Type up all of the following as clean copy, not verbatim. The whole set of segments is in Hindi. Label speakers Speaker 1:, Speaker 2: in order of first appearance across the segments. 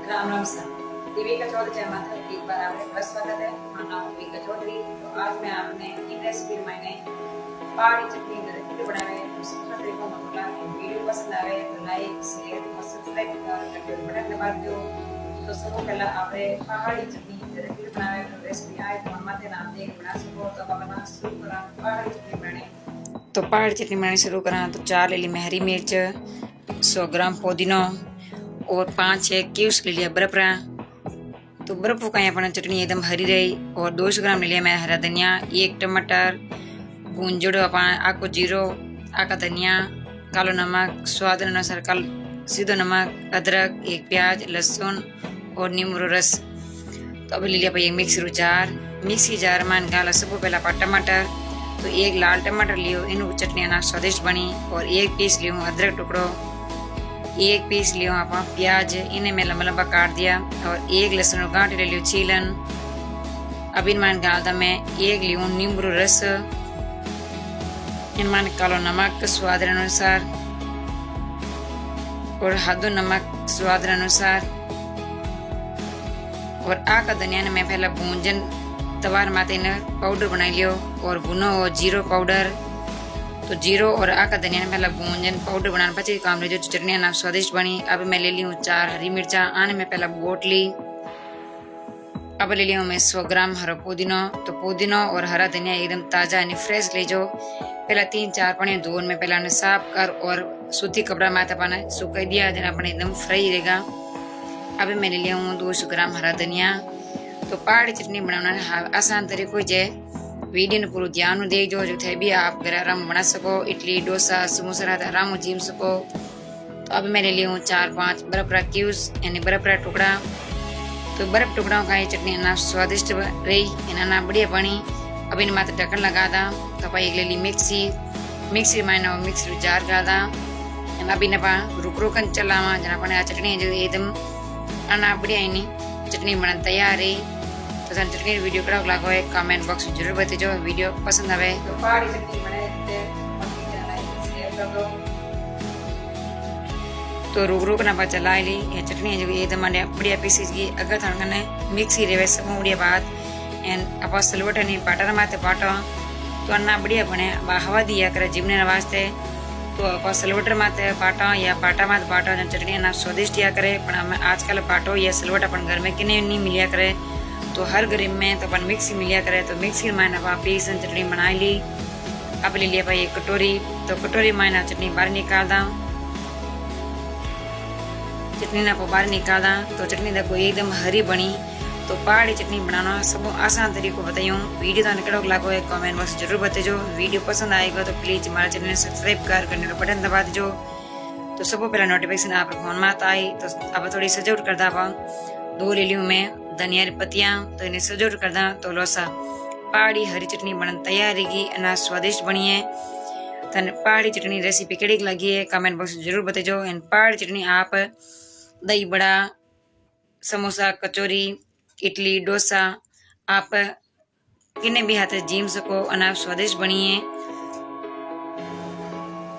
Speaker 1: राम राम सर। दिव्या चौधरी चैनल में एक बार आपका स्वागत है। मेरा नाम दिव्या चौधरी। तो आज मैं आपने इन रेसिपी मैंने पहाड़ी चटनी की रेसिपी बनाई है। तो सबसे तरीकों में बोला वीडियो पसंद आवे तो लाइक शेयर और सब्सक्राइब कर बटन दबा दो। तो सबसे पहले आपने पहाड़ी चटनी की रेसिपी बनावे तो रेसिपी आए तो हम माते नाम देख बना सको। तो अब बना शुरू करा पहाड़ी चटनी बनाने। तो पहाड़ी चटनी बनानी शुरू करा तो 4 ले ली हरी मिर्च, 100 ग्राम पुदीना और 5-6 क्यूब्स ले लिया बर्फ। तो बर्फ का यहाँ चटनी एकदम हरी रही। और 200 ग्राम ले लिया मैं हरा धनिया, 1 टमाटर, भूंजड़ो आको जीरो, आका धनिया, कालो नमक, स्वाद अनुसार काल सीधो नमक, अदरक, 1 प्याज, लहसुन और नींबू रस। तो अब ले लिया भाई एक मिक्सी जार में डाला सब पहला टमाटर। तो 1 लाल टमाटर लियो, इन चटनी ना स्वादिष्ट बनी। और 1 पीस लियो अदरक टुकड़ो, 1 पीस लियो आप प्याज, इन्हें मैं लंबा लंबा काट दिया। और 1 लहसुन गांठ ले लियो छीलन। अब इनमें डालता मैं 1 लियो नींबू रस, इनमें कालो नमक स्वाद अनुसार और हदो नमक स्वाद अनुसार। और आका धनिया ने मैं पहला भूंजन तवार माते ने पाउडर बनाई लियो और भुनो और जीरो पाउडर। तो जीरो और आका धनिया ने पहला भूंजन पाउडर बनाने पचे काम ले जो चटनी ना स्वादिष्ट बनी। अब मैं ले ली हूँ 4 हरी मिर्चा, आने में पहला बोट ली। अब ले लिया हूँ मैं 100 ग्राम हरा पुदीना। तो पुदीना और हरा धनिया एकदम ताजा यानी फ्रेश ले जो। पहला 3-4 पानी धोन में पहला ने साफ कर और सूती कपड़ा माथा पाना सुखा दिया जना अपने एकदम फ्राई रहेगा। अब मैं ले लिया हूँ 200 ग्राम हरा धनिया। तो पहाड़ी चटनी बनाना आसान तरीको है। वीडियो ने पूरा ध्यान दे जो थे भी आप घर आराम बना सको। इडली डोसा समोसा रहता आराम जीम सको। तो अब मैं ले ली हूँ 4-5 बर्फ क्यूब्स यानी बर्फ टुकड़ा। तो बर्फ टुकड़ों का ये चटनी ना स्वादिष्ट रही, इन्हें बढ़िया बनी। अब इन मात्र ढक्कन लगा दा। तो भाई एक ले ली मिक्सी मैंने मिक्सी जार का दा। अब इन रुकन चलावा जना चटनी जो एकदम आना बढ़िया इनी चटनी बना तैयार है। तो चटनी वीडियो कड़ा लागो है कमेंट बॉक्स में जरूर बताइए। वीडियो पसंद आवे तो पहाड़ी चटनी बनाए तो रुक ना चला ली। ये चटनी जो एकदम बढ़िया पीसीज की। अगर थोड़ा मिक्सी रेवे सब बढ़िया बात एंड आप सलवट नहीं पाटा माते पाटो तो अन्ना बढ़िया बने हवा दिया करे जिमने वास्ते। तो आप सलवटर माते पाटा या पाटा माते पाटो चटनी ना स्वादिष्ट या करे। पर आजकल पाटो या सलवट अपन घर में किने नहीं मिलिया करे। तो हर गरीब में तो अपन मिक्सी मिलिया करे। तो मिक्सी में ना पीस चटनी बना ली। अब ले लिया भाई एक कटोरी। तो कटोरी में ना चटनी बाहर निकाल दा। चटनी ना बाहर निकाल दा। तो चटनी देखो एकदम हरी बनी। तो पहाड़ी चटनी बनाना सब आसान तरीको बताइयो। वीडियो तो कड़क लागो है कमेंट बॉक्स जरूर बताइए। वीडियो पसंद आएगा तो प्लीज हमारे चैनल सब्सक्राइब करने का बटन दबा दीजो। तो सब पहला नोटिफिकेशन आप फोन में आता है। तो अब थोड़ी सजावट कर दा। 2 ले लियो मैं धनिया की पत्तियां। तो इन्हें सजावट कर दा। तो लोसा पहाड़ी हरी चटनी बन तैयार रहेगी अना स्वादिष्ट बनी है। तन पहाड़ी चटनी रेसिपी कड़ी लगी है कमेंट बॉक्स में जरूर बताइए। एंड पहाड़ी चटनी आप दही बड़ा, समोसा, कचौरी, इडली डोसा आप किने भी हाथ जीम सको अना स्वादिष्ट बनी है।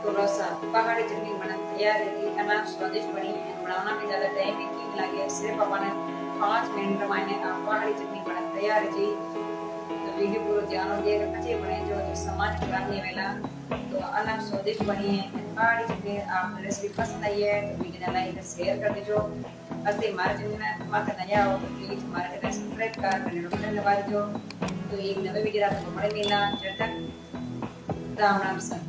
Speaker 1: तो लोसा पहाड़ी चटनी बन तैयार रहेगी अना स्वादिष्ट बनी है। बनाना भी ज्यादा टाइम नहीं लगे, सिर्फ अपन 5 मिनट में आप पहाड़ी चटनी बन तैयार है जी। तो वीडियो पूरा ध्यान देकर अच्छे बने जो समाज कराने वाला तो अना स्वादिष्ट बनी है। पहाड़ी चटनी आप रेसिपी पसंद आई है तो वीडियो लाइक शेयर कर दीजिए। अगर हमारे चैनल में नया हो तो प्लीज हमारे चैनल सब्सक्राइब कर बटन दबा दीजिए। तो एक नवे वीडियो आपको बड़े मिला। जब तक राम राम सर।